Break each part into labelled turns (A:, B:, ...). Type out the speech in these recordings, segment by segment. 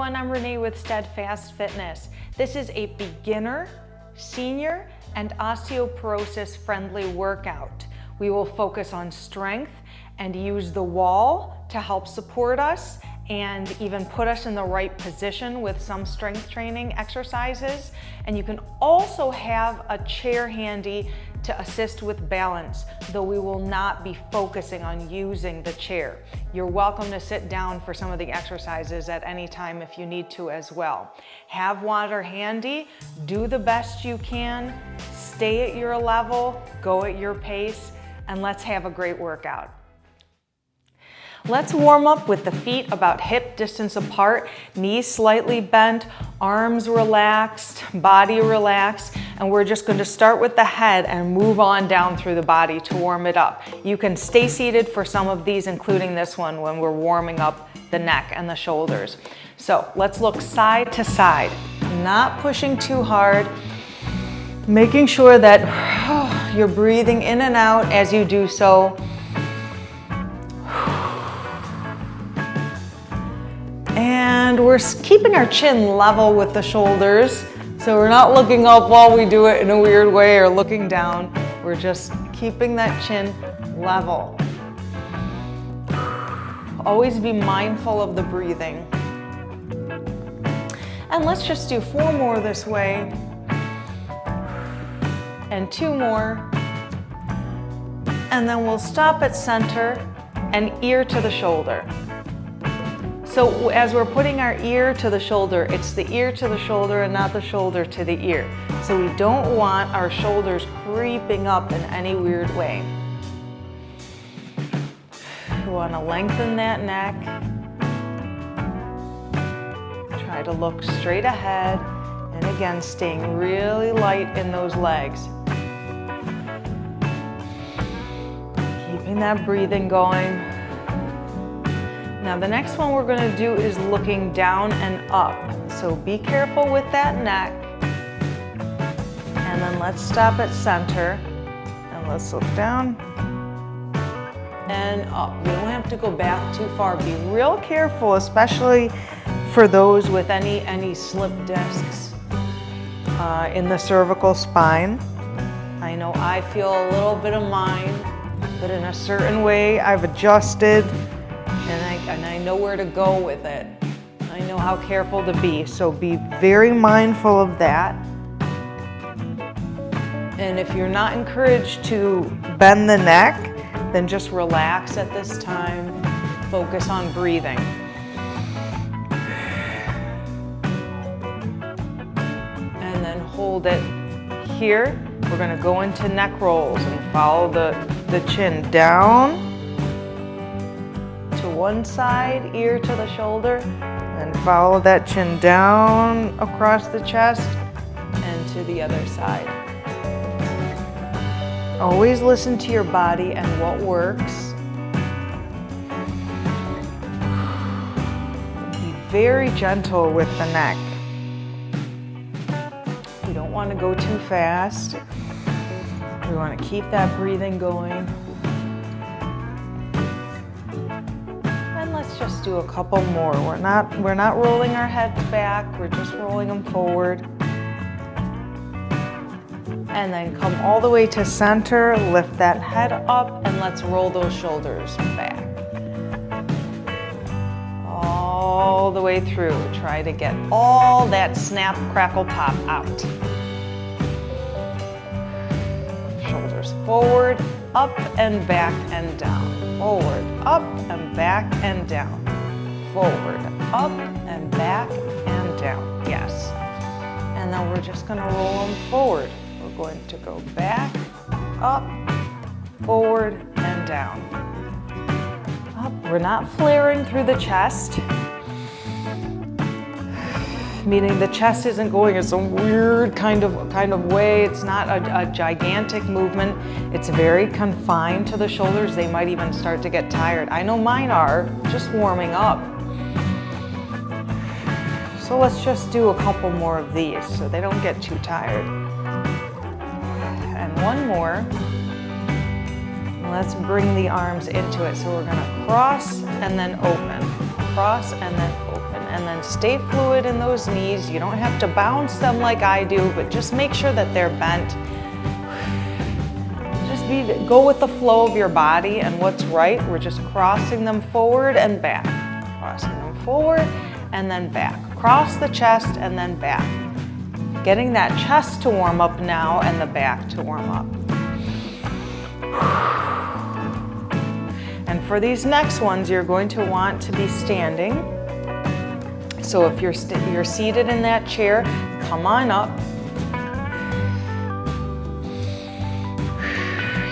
A: everyone, I'm Renee with Steadfast Fitness. This is a beginner, senior, and osteoporosis friendly workout. We will focus on strength and use the wall to help support us and even put us in the right position with some strength training exercises. And you can also have a chair handy to assist with balance, though we will not be focusing on using the chair. You're welcome to sit down for some of the exercises at any time if you need to as well. Have water handy, do the best you can, stay at your level, go at your pace, and let's have a great workout. Let's warm up with the feet about hip distance apart, knees slightly bent, arms relaxed, body relaxed, and we're just going to start with the head and move on down through the body to warm it up. You can stay seated for some of these, including this one when we're warming up the neck and the shoulders. So let's look side to side, not pushing too hard, making sure that you're breathing in and out as you do so. And we're keeping our chin level with the shoulders, so we're not looking up while we do it in a weird way or looking down. We're just keeping that chin level. Always be mindful of the breathing. And let's just do 4 more this way. And 2 more. And then we'll stop at center and ear to the shoulder. So as we're putting our ear to the shoulder, it's the ear to the shoulder and not the shoulder to the ear. So we don't want our shoulders creeping up in any weird way. We want to lengthen that neck. Try to look straight ahead, and again, staying really light in those legs. Keeping that breathing going. Now the next one we're going to do is looking down and up. So be careful with that neck. And then let's stop at center. And let's look down and up. You don't have to go back too far. Be real careful, especially for those with any slip discs in the cervical spine. I know I feel a little bit of mine, but in a certain way I've adjusted. And I know where to go with it. I know how careful to be, so be very mindful of that. And if you're not encouraged to bend the neck, then just relax at this time. Focus on breathing. And then hold it here. We're going to go into neck rolls and follow the chin down. One side, ear to the shoulder, and follow that chin down across the chest and to the other side. Always listen to your body and what works. Be very gentle with the neck. You don't want to go too fast. We want to keep that breathing going. Let's just do a couple more. We're not rolling our heads back, we're just rolling them forward. And then come all the way to center, lift that head up, and let's roll those shoulders back. All the way through. Try to get all that snap, crackle, pop out. Shoulders forward, up and back and down. Forward, up and back and down. Forward, up and back and down. Yes. And then we're just going to roll them forward. We're going to go back, up, forward, and down. Up. We're not flaring through the chest, meaning the chest isn't going in some weird kind of way. It's not a gigantic movement. It's very confined to the shoulders. They might even start to get tired. I know mine are, just warming up. So let's just do a couple more of these so they don't get too tired. And one more. Let's bring the arms into it. So we're gonna cross and then open, cross and then open. And and then stay fluid in those knees. You don't have to bounce them like I do, but just make sure that they're bent. Just go with the flow of your body and what's right. We're just crossing them forward and back. Crossing them forward and then back. Cross the chest and then back. Getting that chest to warm up now and the back to warm up. And for these next ones, you're going to want to be standing. So if you're seated in that chair, come on up.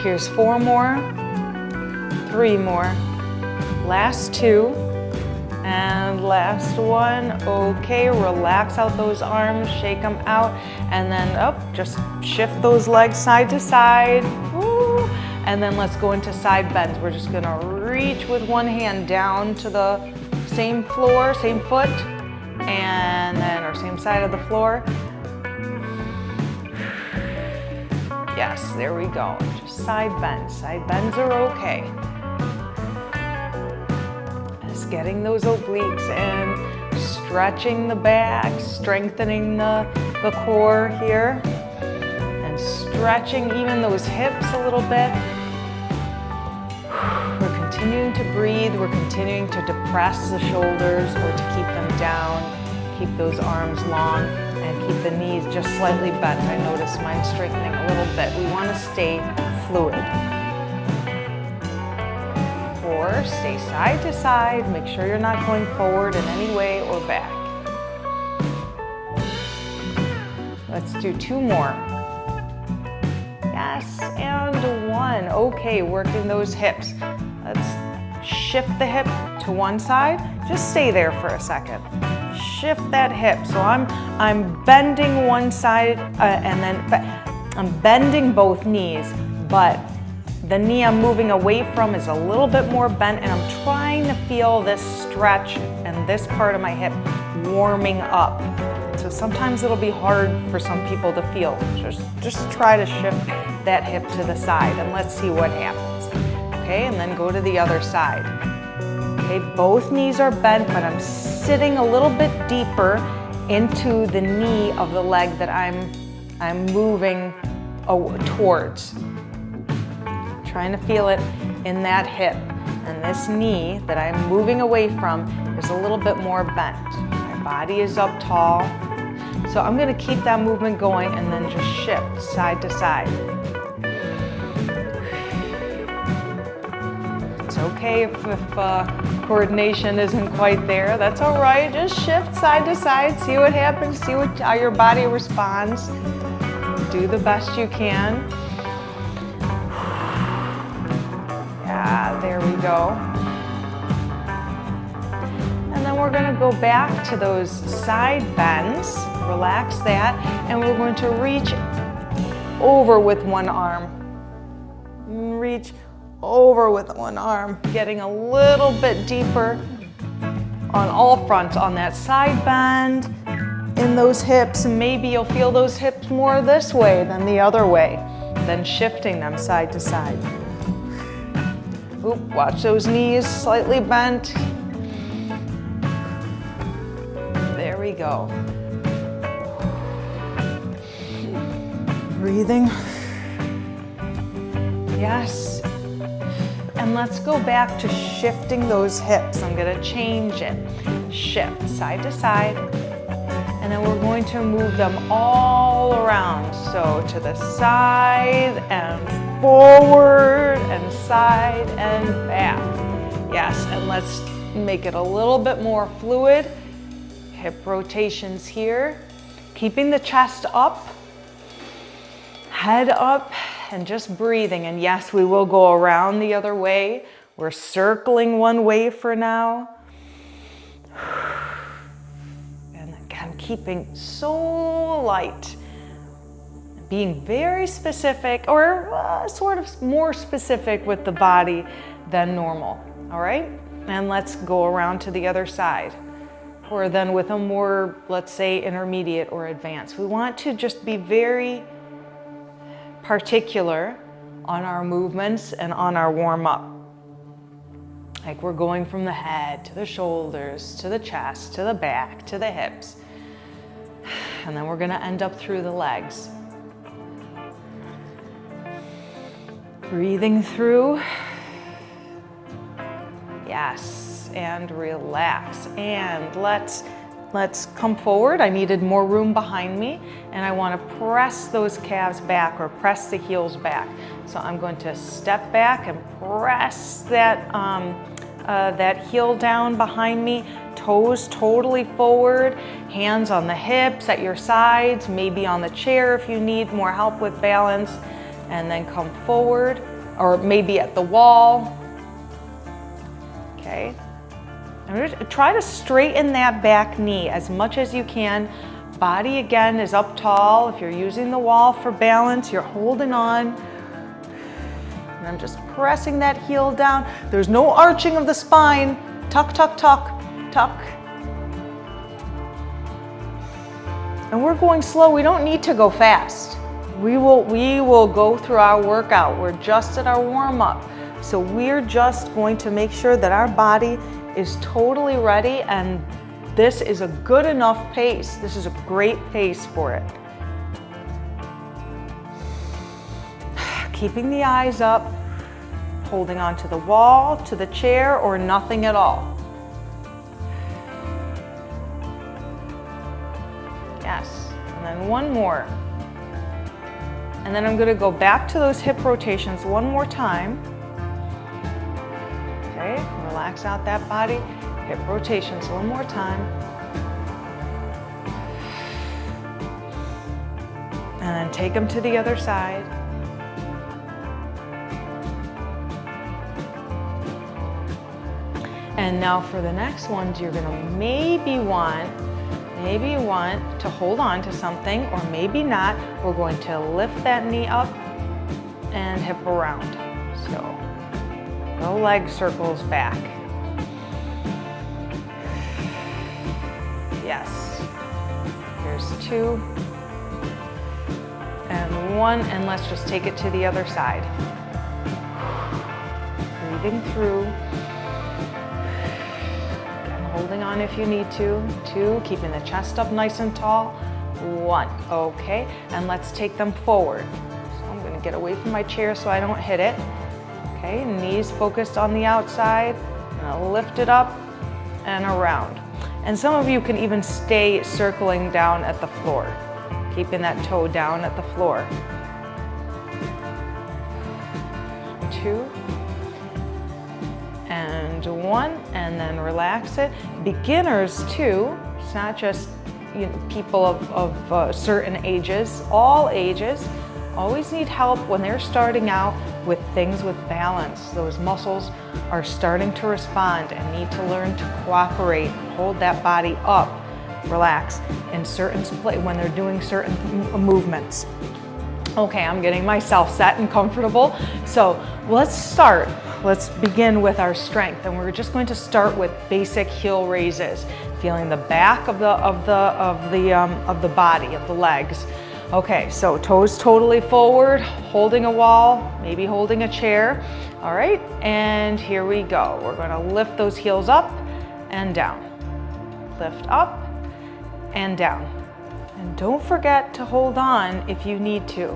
A: Here's 4 more, 3 more, last 2, and last one. Okay, relax out those arms, shake them out, and then up, just shift those legs side to side. Woo. And then let's go into side bends. We're just gonna reach with one hand down to the same floor, same foot, and then our same side of the floor. Yes, there we go. Just side bends. Side bends are okay. Just getting those obliques in, stretching the back, strengthening the core here, and stretching even those hips a little bit. We're continuing to breathe. We're continuing to depress the shoulders or to keep them down. Keep those arms long and keep the knees just slightly bent. I notice mine straightening a little bit. We want to stay fluid. 4, stay side to side. Make sure you're not going forward in any way or back. Let's do 2 more. Yes, and 1. Okay, working those hips. Let's shift the hip to one side. Just stay there for a second. Shift that hip. So I'm bending one side and then I'm bending both knees, but the knee I'm moving away from is a little bit more bent, and I'm trying to feel this stretch and this part of my hip warming up. So sometimes it'll be hard for some people to feel. Just try to shift that hip to the side and let's see what happens. Okay, and then go to the other side. Okay, both knees are bent, but I'm sitting a little bit deeper into the knee of the leg that I'm moving towards. Trying to feel it in that hip. And this knee that I'm moving away from is a little bit more bent. My body is up tall. So I'm gonna keep that movement going and then just shift side to side. It's okay if coordination isn't quite there. That's all right. Just shift side to side, see what happens, see how your body responds. Do the best you can. Yeah, there we go. And then we're gonna go back to those side bends. Relax that, and we're going to reach over with one arm. Reach over with one arm, getting a little bit deeper on all fronts on that side bend, in those hips, and maybe you'll feel those hips more this way than the other way, then shifting them side to side. Oop, watch those knees slightly bent. There we go. Breathing. Yes. And let's go back to shifting those hips. I'm gonna change it. Shift side to side. And then we're going to move them all around. So to the side and forward and side and back. Yes, and let's make it a little bit more fluid. Hip rotations here. Keeping the chest up. Head up and just breathing. And yes, we will go around the other way. We're circling one way for now. And again, keeping so light. Being very specific, or sort of more specific with the body than normal. All right? And let's go around to the other side. Or then with a more, let's say, intermediate or advanced. We want to just be very particular on our movements and on our warm-up. Like we're going from the head to the shoulders, to the chest, to the back, to the hips. And then we're gonna end up through the legs. Breathing through. Yes, and relax. And let's come forward. I needed more room behind me, and I want to press those calves back or press the heels back. So I'm going to step back and press that, that heel down behind me, toes totally forward, hands on the hips at your sides, maybe on the chair if you need more help with balance, and then come forward, or maybe at the wall. Okay. Try to straighten that back knee as much as you can. Body again is up tall. If you're using the wall for balance, you're holding on. And I'm just pressing that heel down. There's no arching of the spine. Tuck, tuck, tuck, tuck. And we're going slow. We don't need to go fast. We will go through our workout. We're just at our warm-up. So we're just going to make sure that our body is totally ready, and this is a good enough pace. This is a great pace for it. Keeping the eyes up, holding on to the wall, to the chair, or nothing at all. Yes, and then one more. And then I'm going to go back to those hip rotations one more time. Okay, relax out that body. Hip rotations one more time. And then take them to the other side. And now for the next ones, you're gonna maybe want to hold on to something, or maybe not. We're going to lift that knee up and hip around. So no leg circles back. Yes. Here's 2 and 1, and let's just take it to the other side. Breathing through. Again, holding on if you need to. 2, keeping the chest up nice and tall. 1, okay, and let's take them forward. So I'm going to get away from my chair so I don't hit it. Okay, knees focused on the outside, and I'll lift it up and around. And some of you can even stay circling down at the floor, keeping that toe down at the floor. 2 and 1, and then relax it. Beginners too, it's not just people of certain ages, all ages, always need help when they're starting out with things with balance. Those muscles are starting to respond and need to learn to cooperate, hold that body up, relax in certain when they're doing certain movements. Okay, I'm getting myself set and comfortable. So let's start. Let's begin with our strength, and we're just going to start with basic heel raises, feeling the back of the body, of the legs. Okay, so toes totally forward, holding a wall, maybe holding a chair. All right, and here we go. We're going to lift those heels up and down. Lift up and down. And don't forget to hold on if you need to.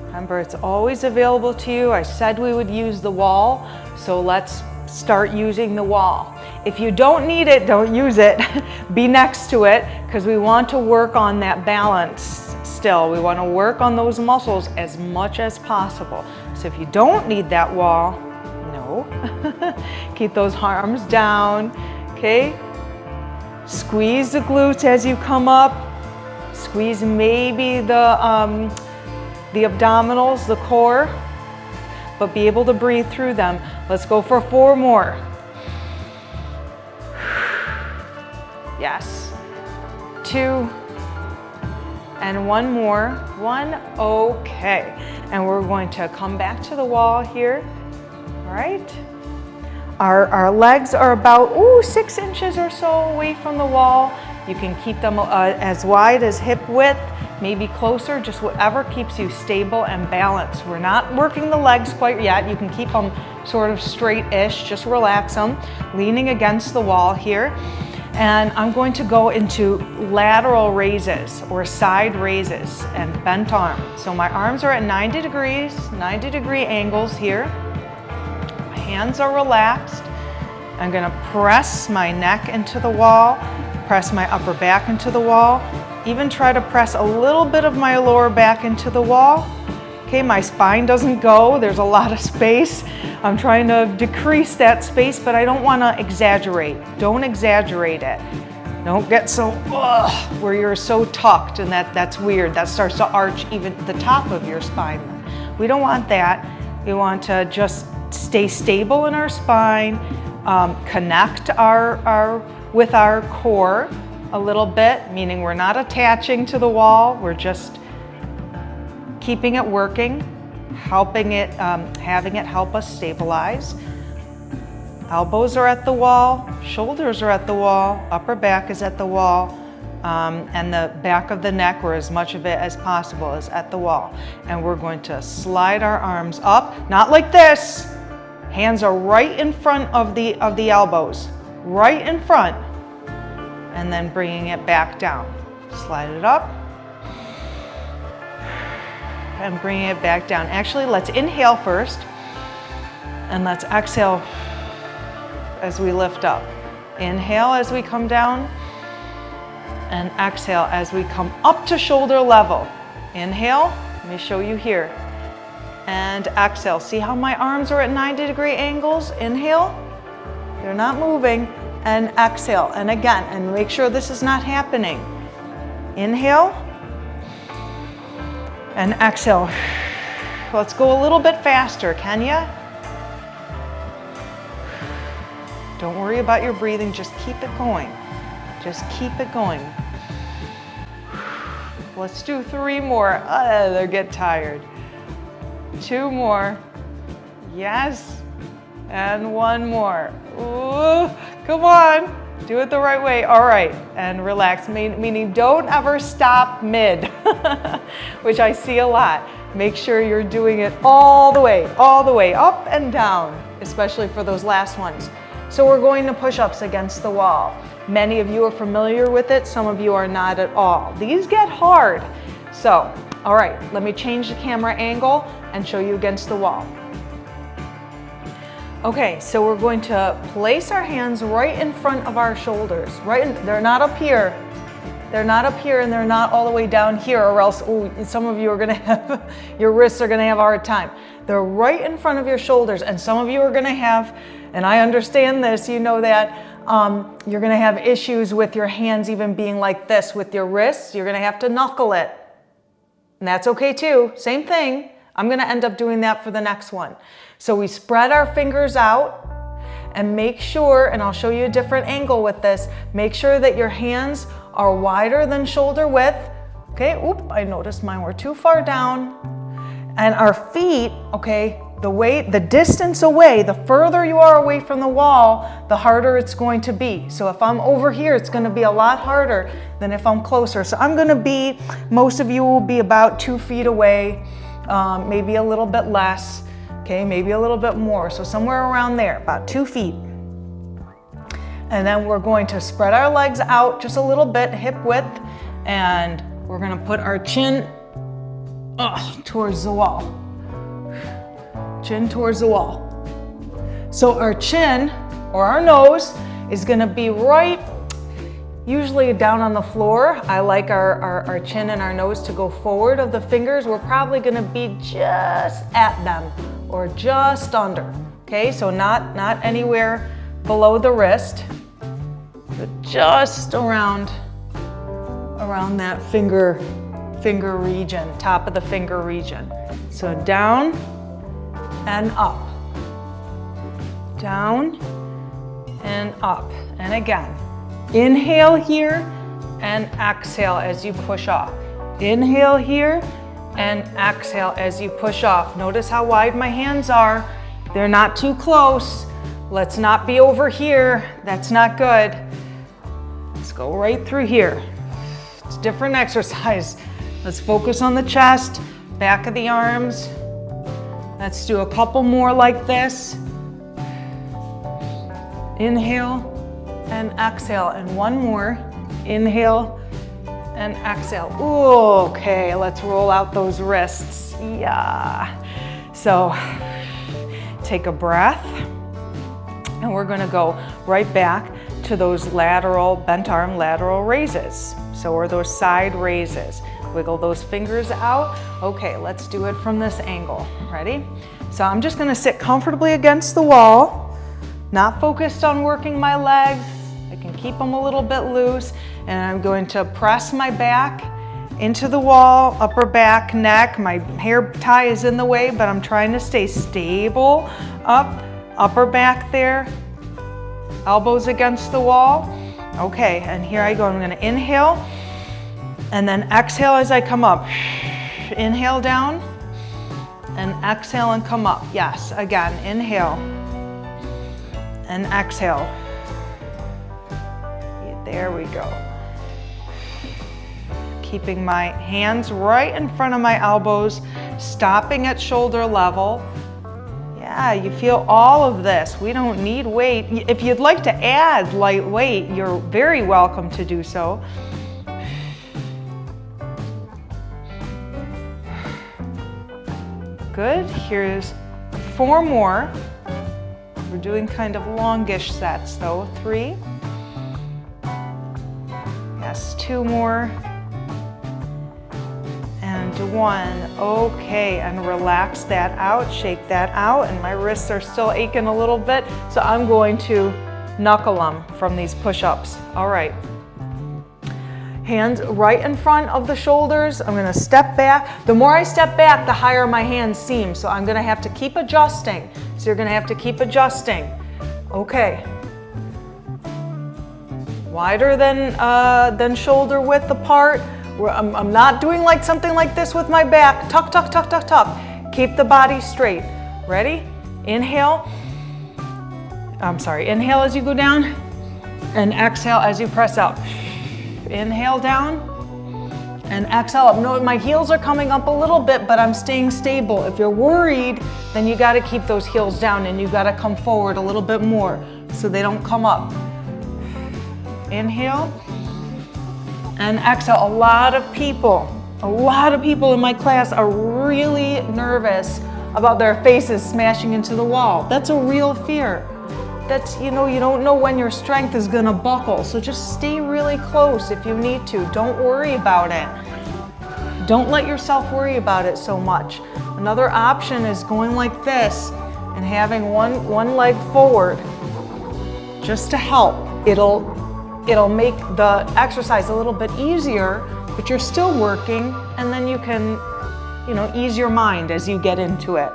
A: Remember, it's always available to you. I said we would use the wall, so let's start using the wall. If you don't need it, don't use it. Be next to it, because we want to work on that balance still. We want to work on those muscles as much as possible. So if you don't need that wall, no. Keep those arms down, okay? Squeeze the glutes as you come up. Squeeze maybe the abdominals, the core, but be able to breathe through them. Let's go for 4 more. Yes. 2 and 1 more. 1, okay. And we're going to come back to the wall here. All right. Our legs are about 6 inches or so away from the wall. You can keep them as wide as hip width. maybe closer, just whatever keeps you stable and balanced. We're not working the legs quite yet. You can keep them sort of straight-ish, just relax them, leaning against the wall here. And I'm going to go into lateral raises or side raises and bent arm. So my arms are at 90 degrees, 90-degree angles here. My hands are relaxed. I'm gonna press my neck into the wall, press my upper back into the wall, even try to press a little bit of my lower back into the wall. Okay, my spine doesn't go, there's a lot of space. I'm trying to decrease that space, but I don't wanna exaggerate. Don't exaggerate it. Don't get so, where you're so tucked, and that's weird. That starts to arch even the top of your spine. We don't want that. We want to just stay stable in our spine, connect with our core a little bit, meaning we're not attaching to the wall, we're just keeping it working, helping it, having it help us stabilize. Elbows are at the wall, shoulders are at the wall, upper back is at the wall, and the back of the neck, or as much of it as possible, is at the wall. And we're going to slide our arms up, not like this. Hands are right in front of the elbows, right in front, and then bringing it back down. Slide it up and bringing it back down. Actually, let's inhale first, and let's exhale as we lift up. Inhale as we come down, and exhale as we come up to shoulder level. Inhale, let me show you here. And exhale. See how my arms are at 90-degree angles? Inhale, they're not moving, and exhale. And again, and make sure this is not happening. Inhale, and exhale. Let's go a little bit faster, can ya? Don't worry about your breathing, just keep it going. Just keep it going. Let's do 3 more. They get tired. 2 more. Yes. And 1 more. Ooh, come on. Do it the right way. All right. And relax, meaning don't ever stop mid, which I see a lot. Make sure you're doing it all the way up and down, especially for those last ones. So we're going to push-ups against the wall. Many of you are familiar with it. Some of you are not at all. These get hard. So, all right, let me change the camera angle and show you against the wall. Okay, so we're going to place our hands right in front of our shoulders. They're not up here. They're not up here, and they're not all the way down here, or else some of you are gonna have, your wrists are gonna have a hard time. They're right in front of your shoulders, and some of you are gonna have, and I understand this, you know that, you're gonna have issues with your hands even being like this with your wrists. You're gonna have to knuckle it. And that's okay too, same thing. I'm gonna end up doing that for the next one. So we spread our fingers out and make sure, and I'll show you a different angle with this, make sure that your hands are wider than shoulder width. Okay, oop, I noticed mine were too far down. And our feet, okay, the distance away, the further you are away from the wall, the harder it's going to be. So if I'm over here, it's gonna be a lot harder than if I'm closer. So I'm gonna be, most of you will be about 2 feet away, maybe a little bit less, okay, maybe a little bit more. So somewhere around there, about 2 feet. And then we're going to spread our legs out just a little bit, hip width, and we're gonna put our chin towards the wall. Chin towards the wall. So our chin, or our nose, is gonna be right, usually down on the floor. I like our chin and our nose to go forward of the fingers. We're probably gonna be just at them, or just under. Okay, so not anywhere below the wrist, but just around that finger region, top of the finger region. So down and up, down and up. And again, inhale here and exhale as you push off. Inhale here and exhale as you push off. Notice how wide my hands are. They're not too close. Let's not be over here. That's not good. Let's go right through here. It's a different exercise. Let's focus on the chest, back of the arms. Let's do a couple more like this. Inhale and exhale, and one more. Inhale and exhale. Ooh, okay, let's roll out those wrists. Yeah. So take a breath, and we're gonna go right back to those lateral, bent arm lateral raises. So are those side raises. Wiggle those fingers out. Okay, let's do it from this angle. Ready? So I'm just gonna sit comfortably against the wall, not focused on working my legs. I can keep them a little bit loose, and I'm going to press my back into the wall, upper back, neck. My hair tie is in the way, but I'm trying to stay stable. Up, upper back there, elbows against the wall. Okay, and here I go. I'm gonna inhale, and then exhale as I come up. Inhale down, and exhale and come up. Yes, again, inhale, and exhale. There we go. Keeping my hands right in front of my elbows, stopping at shoulder level. Yeah, you feel all of this. We don't need weight. If you'd like to add light weight, you're very welcome to do so. Good. Here's 4 more. We're doing kind of longish sets though. 3. Yes, 2 more. And 1. Okay, and relax that out, shake that out, and my wrists are still aching a little bit, so I'm going to knuckle them from these push-ups. All right. Hands right in front of the shoulders. I'm gonna step back. The more I step back, the higher my hands seem, so I'm gonna have to keep adjusting. So you're gonna have to keep adjusting. Okay. Wider than shoulder width apart. I'm not doing like something like this with my back. Tuck, tuck, tuck, tuck, tuck. Keep the body straight. Ready? Inhale. Inhale as you go down, and exhale as you press up. Inhale down, and exhale up. No, my heels are coming up a little bit, but I'm staying stable. If you're worried, then you gotta keep those heels down, and you gotta come forward a little bit more so they don't come up. Inhale and exhale. A lot of people in my class are really nervous about their faces smashing into the wall. That's a real fear. That's, you don't know when your strength is gonna buckle, so just stay really close if you need to. Don't worry about it. Don't let yourself worry about it so much. Another option is going like this and having one leg forward just to help. It'll make the exercise a little bit easier, but you're still working, and then you can, ease your mind as you get into it.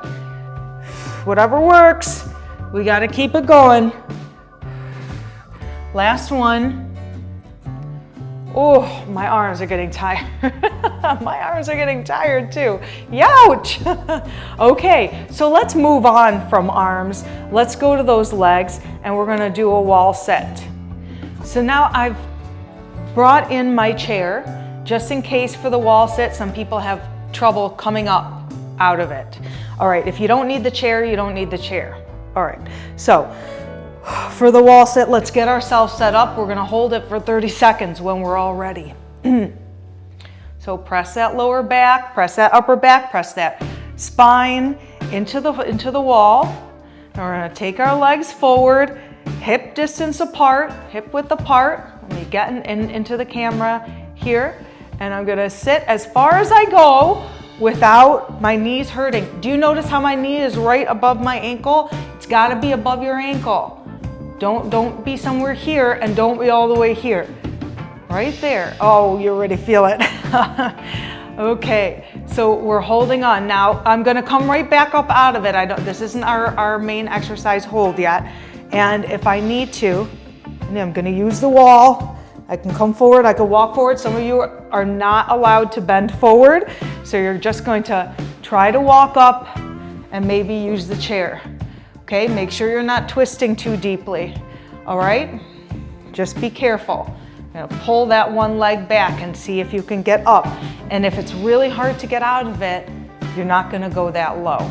A: Whatever works, we gotta keep it going. Last one. Oh, my arms are getting tired. My arms are getting tired too. Youch! Okay, so let's move on from arms. Let's go to those legs, and we're gonna do a wall sit. So now I've brought in my chair, just in case for the wall sit. Some people have trouble coming up out of it. All right, if you don't need the chair, you don't need the chair. All right, so for the wall sit, let's get ourselves set up. We're gonna hold it for 30 seconds when we're all ready. So press that lower back, press that upper back, press that spine into the wall. And we're gonna take our legs forward, hip distance apart, hip width apart. Let me get into the camera here. And I'm gonna sit as far as I go without my knees hurting. Do you notice how my knee is right above my ankle? It's gotta be above your ankle. Don't be somewhere here, and don't be all the way here. Right there. Oh, you already feel it. Okay, so we're holding on. Now I'm gonna come right back up out of it. This isn't our main exercise hold yet. And if I need to, I'm gonna use the wall. I can come forward, I can walk forward. Some of you are not allowed to bend forward, so you're just going to try to walk up and maybe use the chair. Okay, make sure you're not twisting too deeply. All right, just be careful. You're gonna pull that one leg back and see if you can get up. And if it's really hard to get out of it, you're not gonna go that low.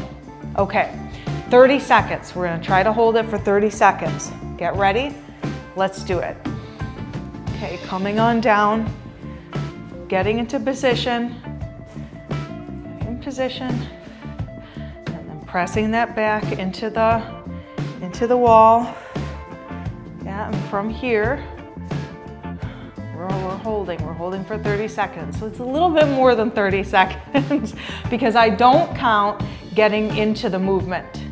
A: Okay, 30 seconds. We're gonna try to hold it for 30 seconds. Get ready? Let's do it. Okay, coming on down, getting into position, and then pressing that back into the wall. Yeah, and from here, we're holding for 30 seconds. So it's a little bit more than 30 seconds because I don't count getting into the movement.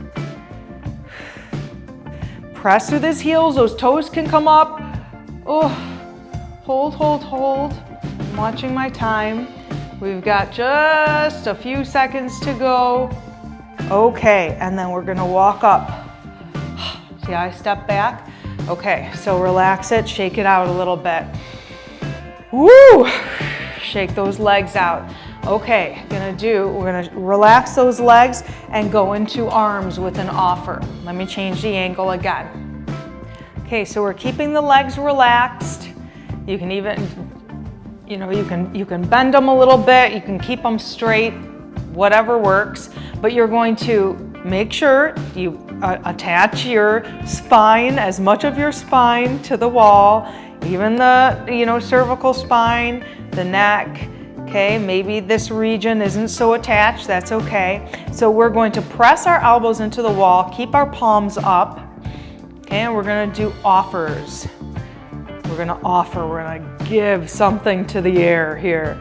A: Press through those heels, those toes can come up. Oh, hold. I'm watching my time. We've got just a few seconds to go. Okay, and then we're gonna walk up. See how I step back? Okay, so relax it, shake it out a little bit. Woo! Shake those legs out. Okay, we're gonna relax those legs and go into arms with an offer. Let me change the angle again. Okay, so we're keeping the legs relaxed. You can even, you can bend them a little bit, you can keep them straight, whatever works, but you're going to make sure you attach your spine, as much of your spine to the wall, even the, cervical spine, the neck. Okay, maybe this region isn't so attached, that's okay. So we're going to press our elbows into the wall, keep our palms up, okay, and we're gonna do offers. We're gonna give something to the air here,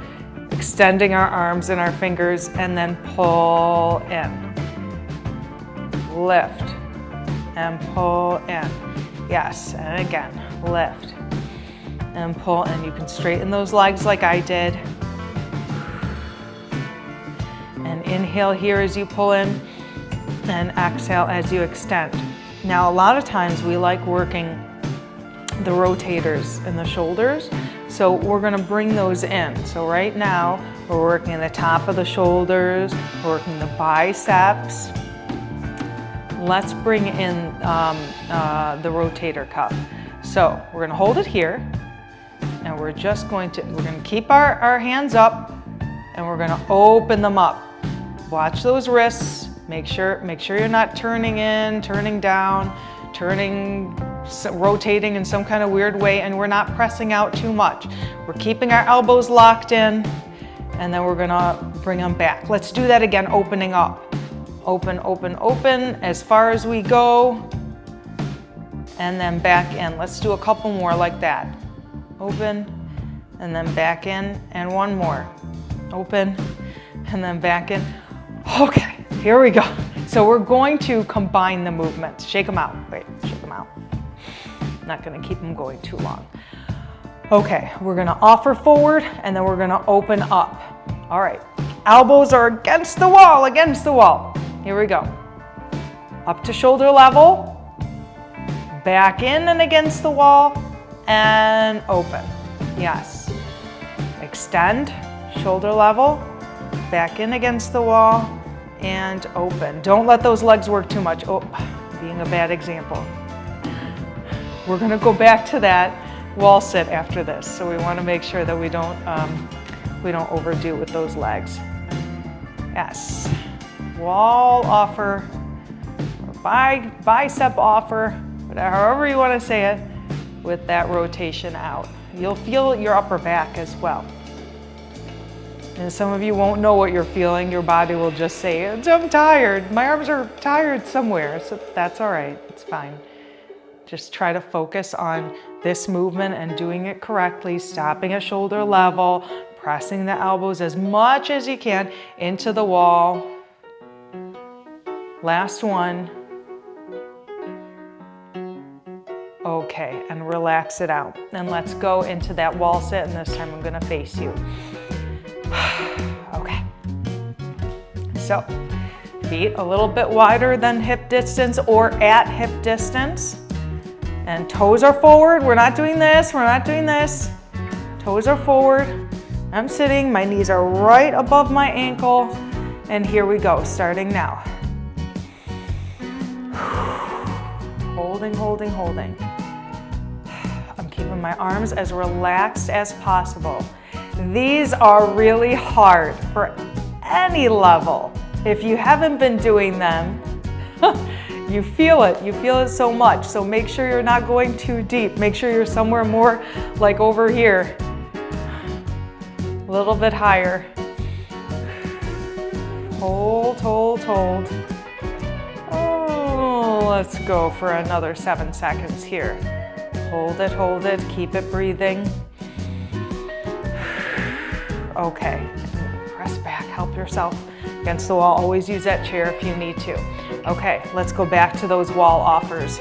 A: extending our arms and our fingers, and then pull in. Lift, and pull in. Yes, and again, lift, and pull in. You can straighten those legs like I did. And inhale here as you pull in, and exhale as you extend. Now, a lot of times we like working the rotators in the shoulders, so we're gonna bring those in. So right now, we're working the top of the shoulders, we're working the biceps. Let's bring in the rotator cuff. So we're gonna hold it here, and we're gonna keep our hands up, and we're gonna open them up. Watch those wrists. Make sure you're not turning in, turning down, rotating in some kind of weird way, and we're not pressing out too much. We're keeping our elbows locked in, and then we're gonna bring them back. Let's do that again, opening up. Open, open, open, as far as we go, and then back in. Let's do a couple more like that. Open, and then back in, and one more. Open, and then back in. Okay, here we go. So we're going to combine the movements. Shake them out. Wait, shake them out. Not gonna keep them going too long. Okay, we're gonna offer forward, and then we're gonna open up. All right, elbows are against the wall, Here we go. Up to shoulder level, back in and against the wall, and open. Yes. Extend, shoulder level, back in against the wall, and open. Don't let those legs work too much. Oh, being a bad example. We're gonna go back to that wall sit after this, so we wanna make sure that we don't overdo with those legs. Yes. Wall offer, or bicep offer, however you want to say it, with that rotation out. You'll feel your upper back as well. And some of you won't know what you're feeling. Your body will just say, I'm tired. My arms are tired somewhere. So that's all right. It's fine. Just try to focus on this movement and doing it correctly, stopping at shoulder level, pressing the elbows as much as you can into the wall. Last one. Okay, and relax it out. And let's go into that wall sit, and this time I'm gonna face you. Okay. So, feet a little bit wider than hip distance or at hip distance. And toes are forward. We're not doing this, Toes are forward. I'm sitting, my knees are right above my ankle. And here we go, starting now. Holding. I'm keeping keeping my arms as relaxed as possible. These are really hard for any level. If you haven't been doing them, you feel it so much. So make sure you're not going too deep. Make sure you're somewhere more like over here. A little bit higher. Hold, hold, hold. Oh, let's go for another 7 seconds here. Hold it, keep it breathing. Okay, press back, help yourself against the wall. Always use that chair if you need to. Okay, let's go back to those wall offers.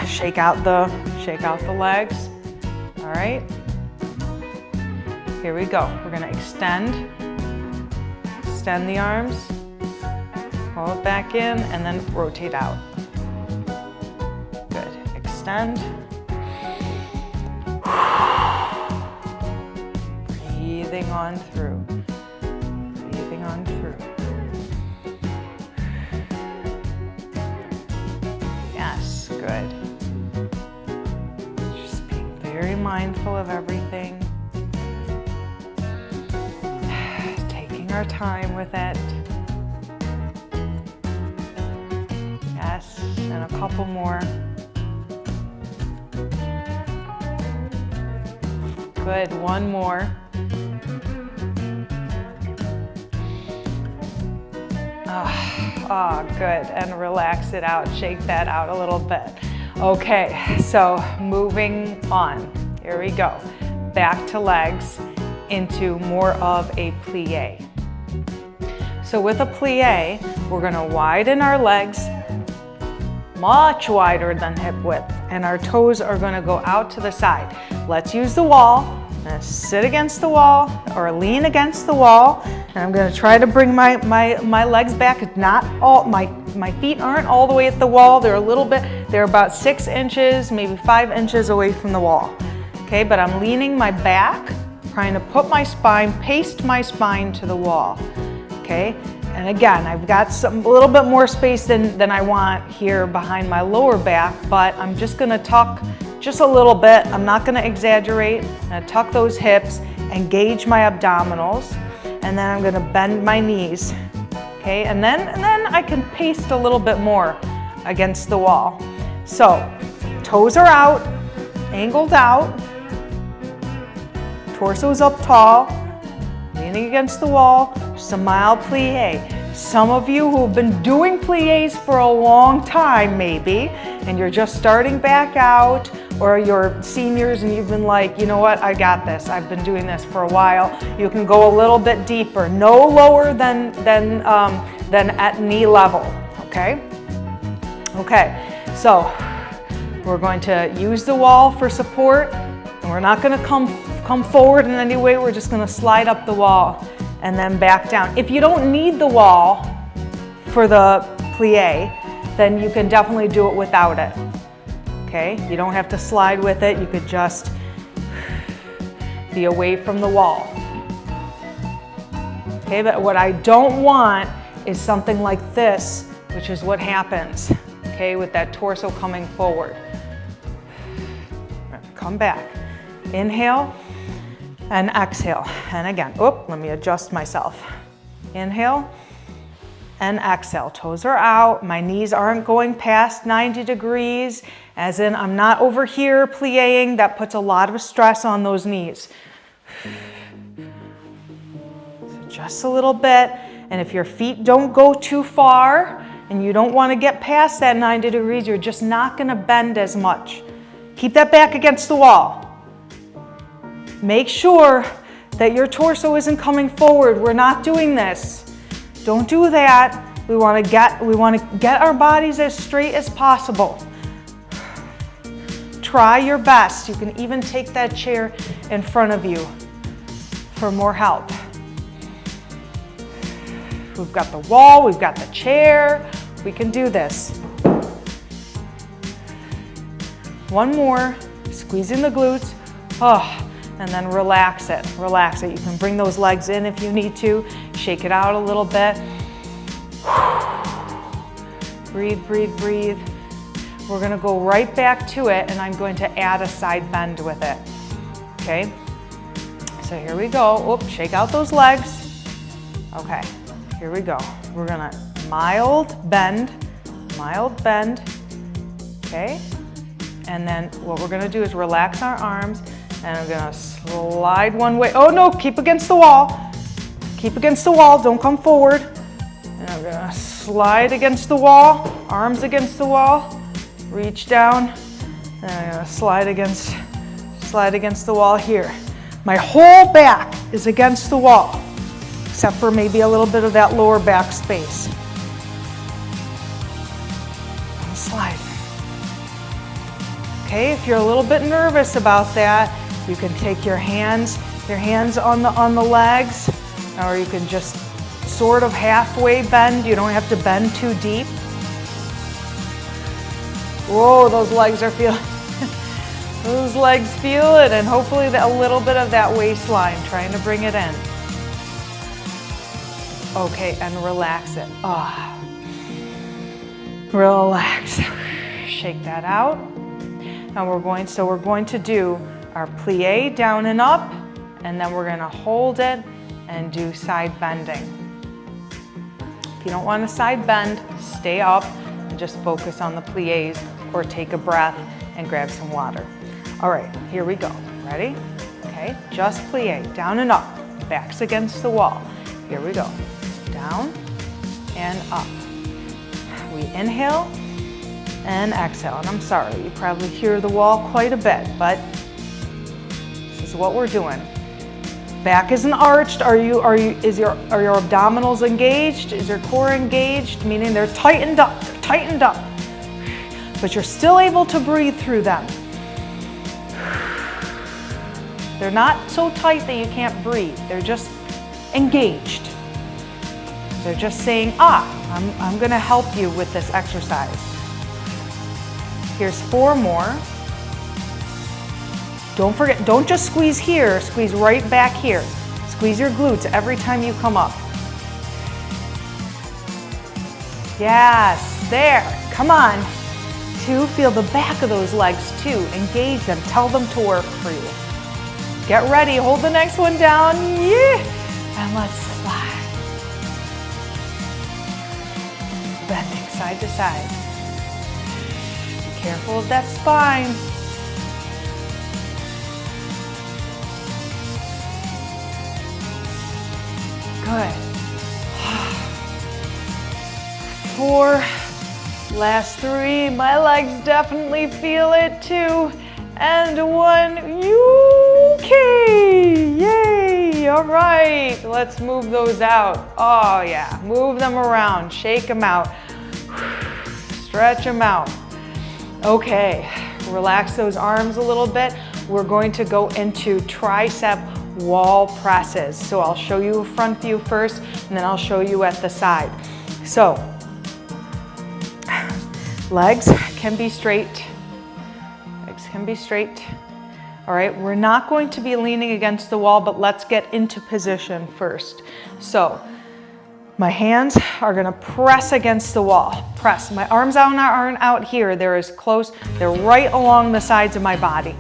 A: Shake out the legs. All right. Here we go. We're gonna extend the arms, pull it back in, and then rotate out. Good, extend. Breathing on through, breathing on through. Yes, good. Just being very mindful of everything. Our time with it. Yes, and a couple more. Good, one more. Oh, good, and relax it out, shake that out a little bit. Okay, so moving on. Here we go. Back to legs into more of a plie. So with a plie, we're gonna widen our legs much wider than hip width, and our toes are gonna go out to the side. Let's use the wall. I'm gonna sit against the wall or lean against the wall, and I'm gonna try to bring my legs back. It's not all, my feet aren't all the way at the wall. They're about 6 inches, maybe 5 inches away from the wall. Okay, but I'm leaning my back, trying to put my spine, paste my spine to the wall. Okay, and again, I've got a little bit more space than I want here behind my lower back, but I'm just gonna tuck just a little bit. I'm not gonna exaggerate. I'm gonna tuck those hips, engage my abdominals, and then I'm gonna bend my knees. Okay, and then I can paste a little bit more against the wall. So, toes are out, angled out, torso's up tall, leaning against the wall, just a mild plie. Some of you who have been doing plies for a long time maybe, and you're just starting back out, or you're seniors and you've been like, you know what, I got this. I've been doing this for a while. You can go a little bit deeper, no lower than at knee level, okay? Okay, so we're going to use the wall for support, and we're not gonna come forward in any way. We're just gonna slide up the wall and then back down. If you don't need the wall for the plie, then you can definitely do it without it. Okay, you don't have to slide with it. You could just be away from the wall. Okay, but what I don't want is something like this, which is what happens, okay, with that torso coming forward. Come back. Inhale and exhale. And again, let me adjust myself. Inhale and exhale. Toes are out. My knees aren't going past 90 degrees, as in I'm not over here plieing. That puts a lot of stress on those knees. So just a little bit. And if your feet don't go too far and you don't want to get past that 90 degrees, you're just not going to bend as much. Keep that back against the wall. Make sure that your torso isn't coming forward. We're not doing this. Don't do that. We want to get our bodies as straight as possible. Try your best. You can even take that chair in front of you for more help. We've got the wall, we've got the chair. We can do this. One more, squeezing the glutes. And then relax it, relax it. You can bring those legs in if you need to. Shake it out a little bit. Breathe, breathe, breathe. we're gonna go right back to it, and I'm going to add a side bend with it, okay? So here we go. Oops, shake out those legs. Okay, here we go. We're gonna mild bend, okay? And then what we're gonna do is relax our arms, and I'm gonna slide one way. Oh no, keep against the wall. Keep against the wall, don't come forward. And I'm gonna slide against the wall, arms against the wall, reach down, and I'm gonna slide against the wall here. My whole back is against the wall, except for maybe a little bit of that lower back space. And slide. Okay, if you're a little bit nervous about that, you can take your hands on the legs, or you can just sort of halfway bend. You don't have to bend too deep. Whoa, those legs are feeling, those legs feel it, and hopefully a little bit of that waistline, trying to bring it in. Okay, and relax it. Relax. Shake that out. And we're going to do our plie down and up, and then we're gonna hold it and do side bending. If you don't want to side bend, stay up and just focus on the plies, or take a breath and grab some water. All right, here we go. Ready? Okay, just plie, down and up, backs against the wall. Here we go. Down and up. We inhale and exhale. And I'm sorry, you probably hear the wall quite a bit, but this is what we're doing. Back isn't arched. Are your abdominals engaged? Is your core engaged? Meaning they're tightened up. But you're still able to breathe through them. They're not so tight that you can't breathe. They're just engaged. They're just saying, I'm gonna help you with this exercise. Here's 4 more. Don't forget, don't just squeeze here, squeeze right back here. Squeeze your glutes every time you come up. Yes, there, come on. 2, feel the back of those legs too. Engage them, tell them to work for you. Get ready, hold the next one down, yeah, and let's slide. Bending side to side. Be careful of that spine. Good. 4, last 3. My legs definitely feel it too. And 1, okay, yay, all right. Let's move those out. Oh yeah, move them around, shake them out, stretch them out. Okay, relax those arms a little bit. We're going to go into tricep wall presses. So I'll show you a front view first, and then I'll show you at the side. So, legs can be straight. Legs can be straight. All right, we're not going to be leaning against the wall, but let's get into position first. So, my hands are gonna press against the wall. Press. My arms aren't out here. They're as close, they're right along the sides of my body.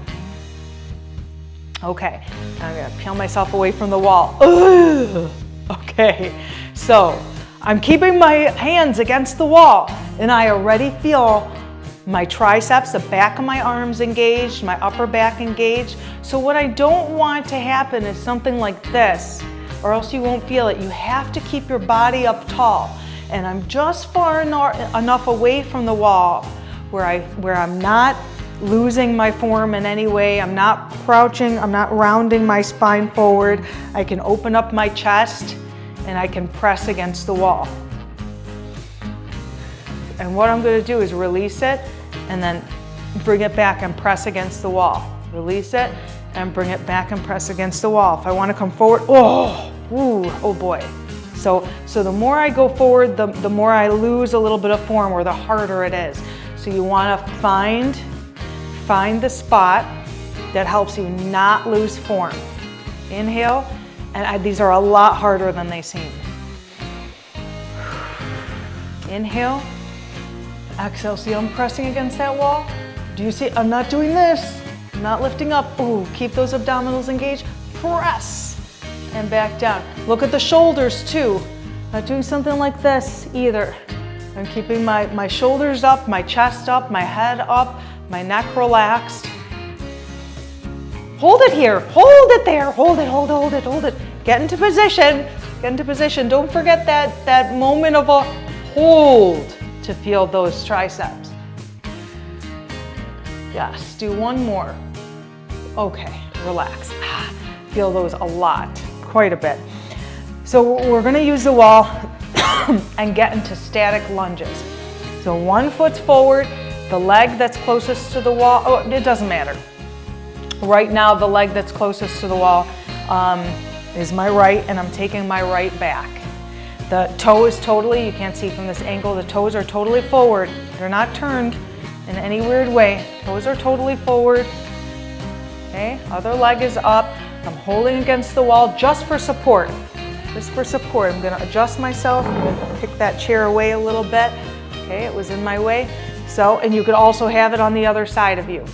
A: Okay, I'm gonna peel myself away from the wall. Ugh. Okay, so I'm keeping my hands against the wall, and I already feel my triceps, the back of my arms engaged, my upper back engaged. So what I don't want to happen is something like this, or else you won't feel it. You have to keep your body up tall. And I'm just far enough away from the wall where I'm not losing my form in any way. I'm not crouching, I'm not rounding my spine forward. I can open up my chest and I can press against the wall. And what I'm gonna do is release it and then bring it back and press against the wall. Release it and bring it back and press against the wall. If I wanna come forward, oh boy. So the more I go forward, the more I lose a little bit of form, or the harder it is. So you wanna find the spot that helps you not lose form. Inhale, and these are a lot harder than they seem. Inhale, Exhale, see I'm pressing against that wall? Do you see, I'm not doing this. I'm not lifting up. Ooh, keep those abdominals engaged. Press and back down. Look at the shoulders too. Not doing something like this either. I'm keeping my shoulders up, my chest up, my head up, my neck relaxed. Hold it here, hold it there, hold it, hold it, hold it, hold it. Get into position, get into position. Don't forget that moment of a hold to feel those triceps. Yes, do one more. Okay, relax. Feel those a lot, quite a bit. So we're gonna use the wall and get into static lunges. So one foot's forward, the leg that's closest to the wall, oh, it doesn't matter. Right now, the leg that's closest to the wall is my right, and I'm taking my right back. The toe is totally, you can't see from this angle, the toes are totally forward. They're not turned in any weird way. Toes are totally forward. Okay, other leg is up. I'm holding against the wall just for support. Just for support. I'm gonna adjust myself. I'm gonna pick that chair away a little bit. Okay, it was in my way. So, and you could also have it on the other side of you.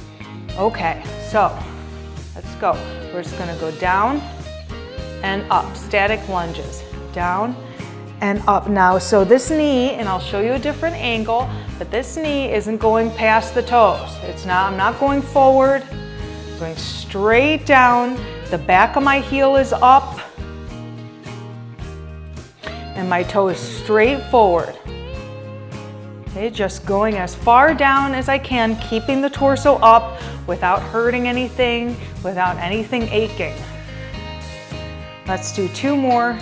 A: Okay, so let's go. We're just gonna go down and up, static lunges. Down and up now. So this knee, and I'll show you a different angle, but this knee isn't going past the toes. It's not, I'm not going forward, I'm going straight down. The back of my heel is up and my toe is straight forward. Okay, just going as far down as I can, keeping the torso up without hurting anything, without anything aching. Let's do two more.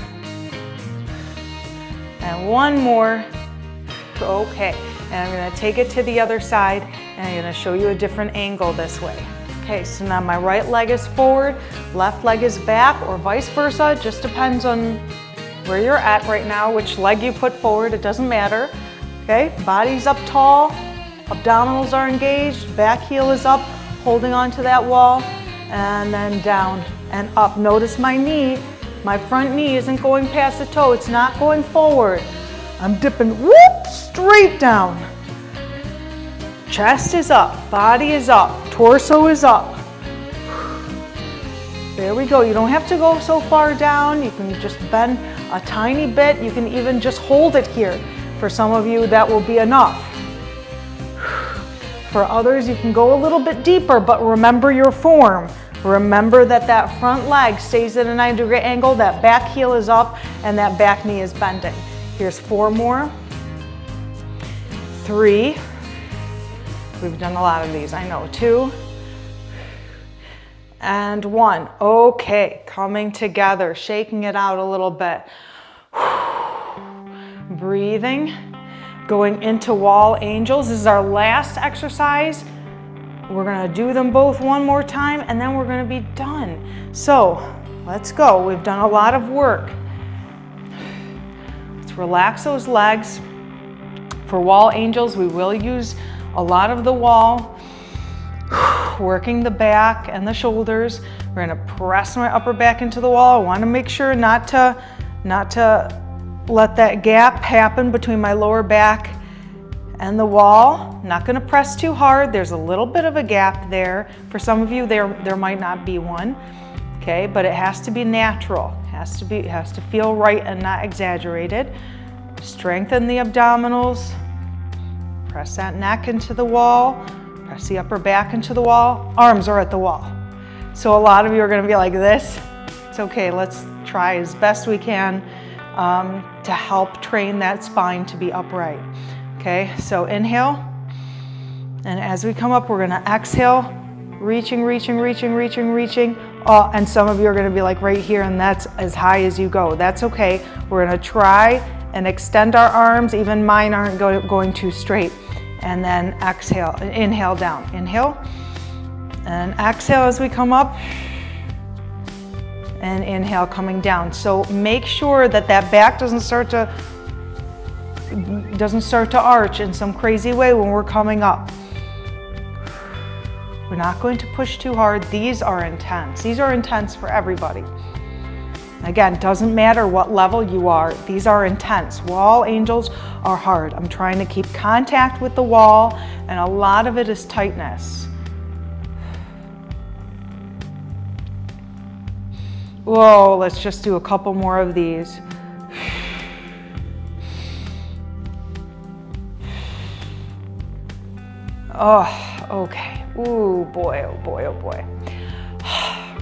A: And one more. Okay, and I'm gonna take it to the other side and I'm gonna show you a different angle this way. Okay, so now my right leg is forward, left leg is back, or vice versa. It just depends on where you're at right now, which leg you put forward, it doesn't matter. Okay, body's up tall, abdominals are engaged, back heel is up, holding onto that wall, and then down and up. Notice my knee, my front knee isn't going past the toe, it's not going forward. I'm dipping, whoop, straight down. Chest is up, body is up, torso is up. There we go. You don't have to go so far down. You can just bend a tiny bit. You can even just hold it here. For some of you, that will be enough. For others, you can go a little bit deeper, but remember your form. Remember that that front leg stays at a 90-degree angle, that back heel is up, and that back knee is bending. Here's four more. Three. We've done a lot of these, I know. Two. And one. Okay, coming together, shaking it out a little bit. Breathing, going into wall angels. This is our last exercise. We're gonna do them both one more time and then we're gonna be done. So let's go. We've done a lot of work. Let's relax those legs. For wall angels, we will use a lot of the wall, working the back and the shoulders. We're gonna press my upper back into the wall. I wanna make sure not to let that gap happen between my lower back and the wall. Not gonna press too hard. There's a little bit of a gap there. For some of you, there might not be one, okay? But it has to be natural. It has to feel right and not exaggerated. Strengthen the abdominals. Press that neck into the wall. Press the upper back into the wall. Arms are at the wall. So a lot of you are gonna be like this. It's okay, let's try as best we can to help train that spine to be upright. Okay, so inhale. And as we come up, we're gonna exhale, reaching. And some of you are gonna be like right here, and that's as high as you go. That's okay. We're gonna try and extend our arms. Even mine aren't going too straight. And then exhale, inhale down. Inhale, and exhale as we come up. And inhale, coming down. So make sure that that back doesn't start to arch in some crazy way when we're coming up. We're not going to push too hard. These are intense. These are intense for everybody. Again, doesn't matter what level you are. These are intense. Wall angels are hard. I'm trying to keep contact with the wall, and a lot of it is tightness. Whoa, let's just do a couple more of these. Oh, okay. Ooh, boy, oh boy, oh boy.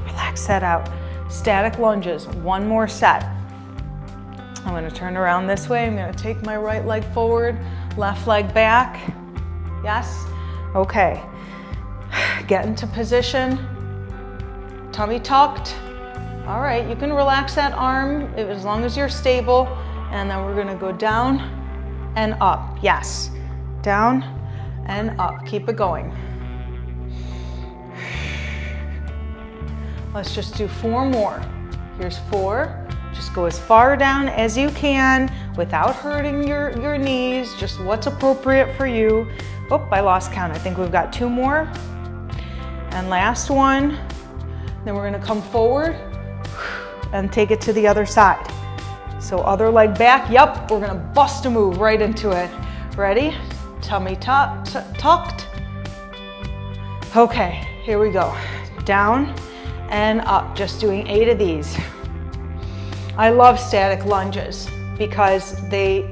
A: Relax that out. Static lunges, one more set. I'm gonna turn around this way. I'm gonna take my right leg forward, left leg back. Yes? Okay. Get into position. Tummy tucked. All right, you can relax that arm as long as you're stable. And then we're gonna go down and up. Yes. Down and up. Keep it going. Let's just do 4 more. Here's 4. Just go as far down as you can without hurting your knees, just what's appropriate for you. Oh, I lost count. I think we've got 2 more. And last one. Then we're gonna come forward and take it to the other side. So other leg back. Yep, we're gonna bust a move right into it. Ready? Tummy tucked. Okay, here we go. Down and up, just doing 8 of these. I love static lunges because they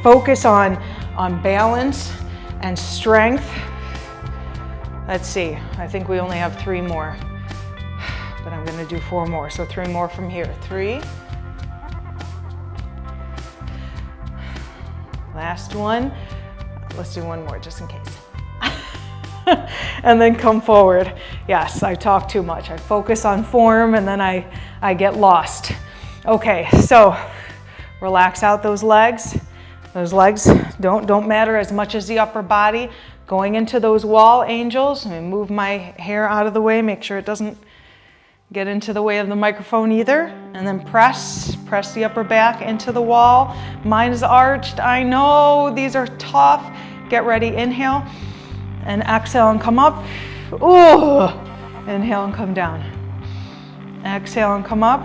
A: focus on balance and strength. Let's see, I think we only have 3 more, but I'm gonna do 4 more, so 3 more from here. 3. Last one. Let's do 1 more just in case. And then come forward. Yes, I talk too much. I focus on form and then I get lost. Okay, so relax out those legs. Those legs don't matter as much as the upper body. Going into those wall angels. Let me move my hair out of the way, make sure it doesn't get into the way of the microphone either. And then press the upper back into the wall. Mine is arched. I know these are tough. Get ready, inhale. And exhale and come up. Ooh. Inhale and come down. Exhale and come up.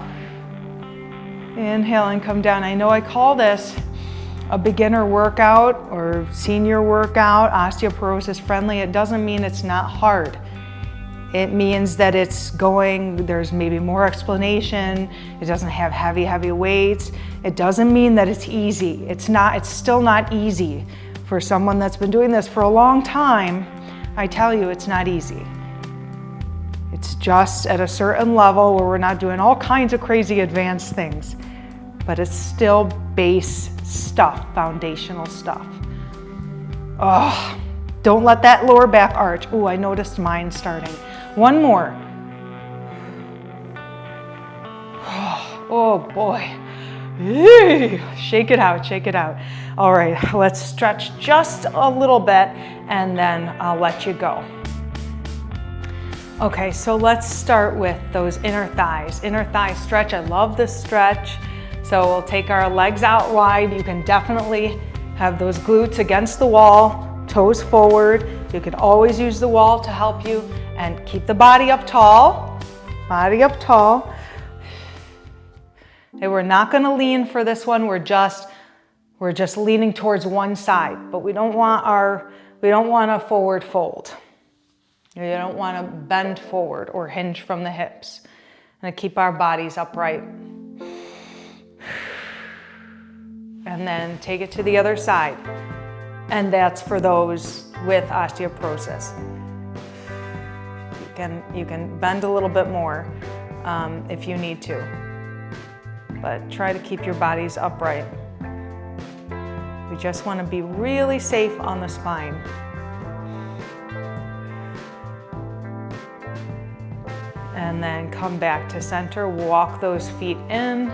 A: Inhale and come down. I know I call this a beginner workout or senior workout, osteoporosis friendly. It doesn't mean it's not hard. It means that it's going, there's maybe more explanation. It doesn't have heavy weights. It doesn't mean that it's easy. It's still not easy. For someone that's been doing this for a long time, I tell you, it's not easy. It's just at a certain level where we're not doing all kinds of crazy advanced things, but it's still base stuff, foundational stuff. Oh, don't let that lower back arch. Oh, I noticed mine starting. 1 more. Oh boy. Shake it out, shake it out. All right, let's stretch just a little bit and then I'll let you go. Okay, so let's start with those inner thighs. Inner thigh stretch, I love this stretch. So we'll take our legs out wide. You can definitely have those glutes against the wall, toes forward. You can always use the wall to help you and keep the body up tall, body up tall. Okay, we're not gonna lean for this one. We're just leaning towards one side, but we don't want a forward fold. You don't want to bend forward or hinge from the hips. And keep our bodies upright. And then take it to the other side. And that's for those with osteoporosis. You can bend a little bit more if you need to. But try to keep your bodies upright. We just want to be really safe on the spine. And then come back to center, walk those feet in.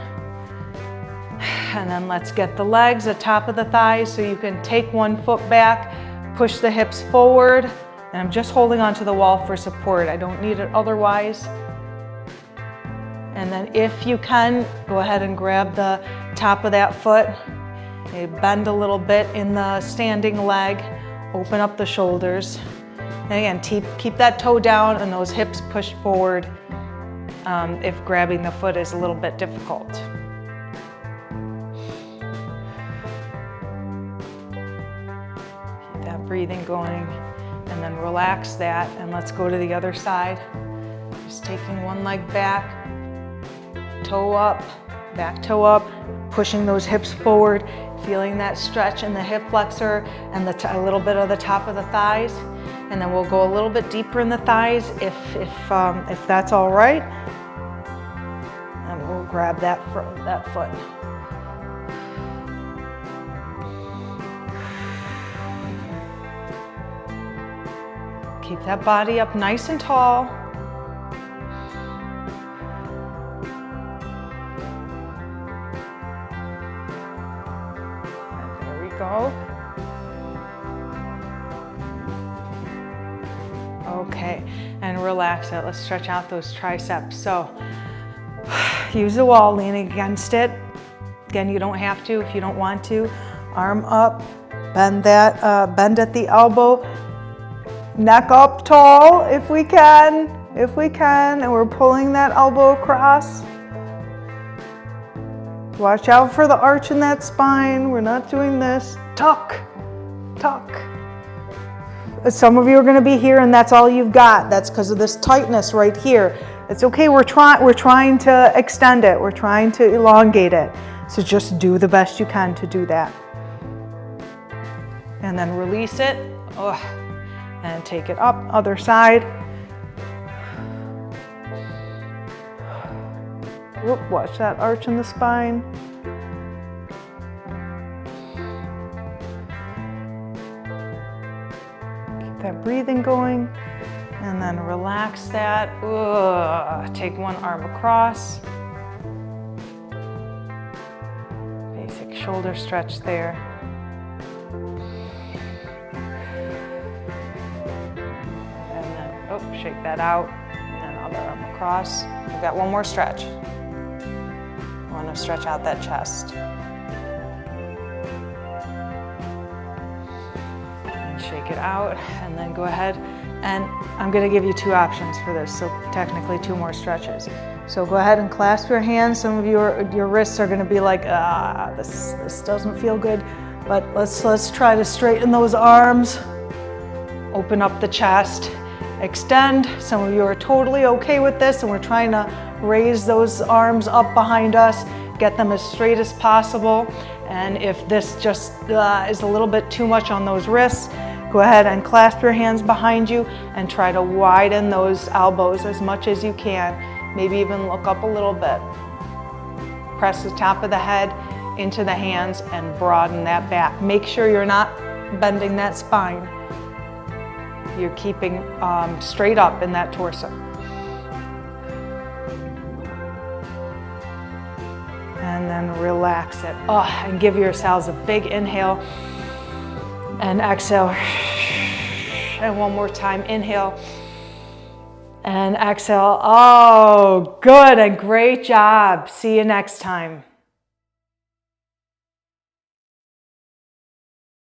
A: And then let's get the legs atop of the thighs so you can take one foot back, push the hips forward. And I'm just holding onto the wall for support. I don't need it otherwise. And then if you can, go ahead and grab the top of that foot. Okay, bend a little bit in the standing leg, open up the shoulders. And again, keep that toe down and those hips pushed forward. if grabbing the foot is a little bit difficult. Keep that breathing going, and then relax that, and let's go to the other side. Just taking one leg back, toe up, back toe up, pushing those hips forward, feeling that stretch in the hip flexor and a little bit of the top of the thighs. And then we'll go a little bit deeper in the thighs if that's all right. And we'll grab that foot. Keep that body up nice and tall. There we go. Okay, and relax it. Let's stretch out those triceps. So use the wall, leaning against it. Again, you don't have to if you don't want to. Arm up, bend at the elbow, neck up tall if we can, and we're pulling that elbow across. Watch out for the arch in that spine. We're not doing this. Tuck, tuck. Some of you are going to be here and that's all you've got. That's because of this tightness right here. It's okay, we're trying to extend it. We're trying to elongate it. So just do the best you can to do that. And then release it. And take it up, other side. Watch that arch in the spine. That breathing going, and then relax that. Take one arm across. Basic shoulder stretch there. And then, shake that out. And then other arm across. We've got one more stretch. I want to stretch out that chest. Shake it out, and then go ahead, and I'm going to give you two options for this, so technically two more stretches. So go ahead and clasp your hands. Some of your wrists are going to be like, this doesn't feel good, but let's try to straighten those arms, open up the chest, extend. Some of you are totally okay with this, and we're trying to raise those arms up behind us, get them as straight as possible. And if this just is a little bit too much on those wrists, go ahead and clasp your hands behind you and try to widen those elbows as much as you can. Maybe even look up a little bit. Press the top of the head into the hands and broaden that back. Make sure you're not bending that spine. You're keeping straight up in that torso. And then relax it. And give yourselves a big inhale and exhale. And one more time, inhale and exhale. Oh, good and great job. See you next time.